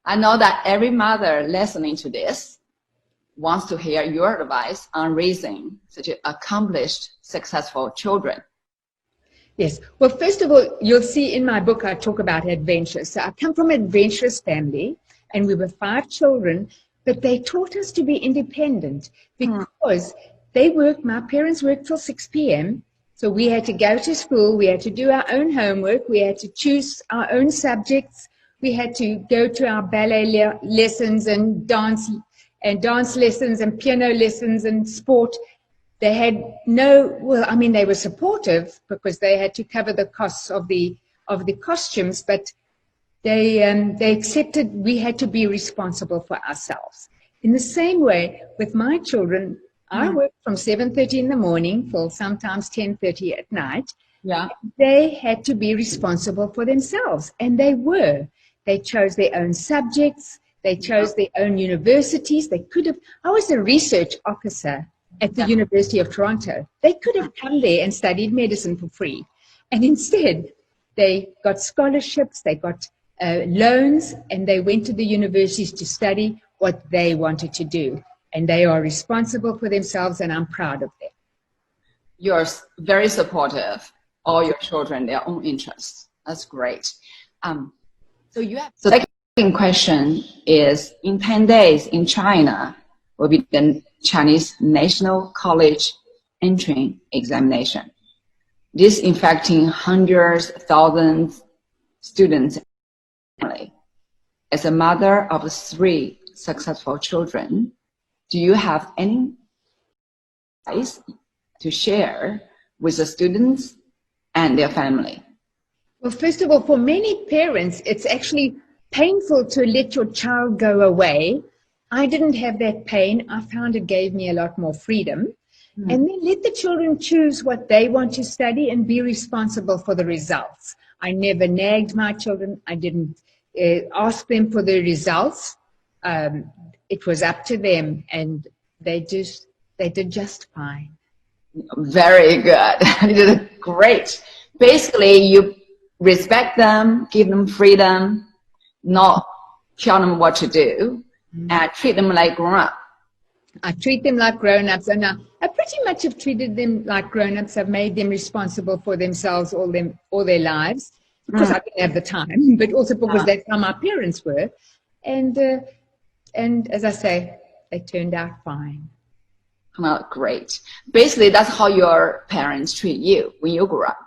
I know that every mother listening to this wants to hear your advice on raising such accomplished, successful children. Yes. Well, first of all, you'll see in my book, I talk about adventures. So I come from an adventurous family, and we were 5 children, but they taught us to be independent because my parents worked till 6 p.m. So we had to go to school. We had to do our own homework. We had to choose our own subjects. We had to go to our ballet lessons and dance lessons and piano lessons and sport. They had they were supportive because they had to cover the costs of the costumes, but they accepted we had to be responsible for ourselves. In the same way, with my children, I worked from 7:30 in the morning till sometimes 10:30 at night. Yeah. They had to be responsible for themselves, and they were. They chose their own subjects. They chose their own universities. I was a research officer at the University of Toronto. They could have come there and studied medicine for free. And instead, they got scholarships, they got loans, and they went to the universities to study what they wanted to do. And they are responsible for themselves, and I'm proud of them. You're very supportive, all your children, their own interests. That's great. So the second question is, in 10 days in China will be the Chinese National College Entrance Examination. This infecting hundreds, thousands students. As a mother of 3 successful children, do you have any advice to share with the students and their family? Well, first of all, for many parents, it's actually painful to let your child go away. I didn't have that pain. I found it gave me a lot more freedom. And then let the children choose what they want to study and be responsible for the results. I never nagged my children. I didn't ask them for the results. It was up to them, and they did just fine. Very good. You did great. Basically, you respect them, give them freedom, not tell them what to do, and treat them like grown-up. I treat them like grown-ups, and I pretty much have treated them like grown-ups. I've made them responsible for themselves all their lives, because I didn't have the time, but also because that's how my parents were. And as I say, they turned out fine. Well, great. Basically, that's how your parents treat you when you grew up.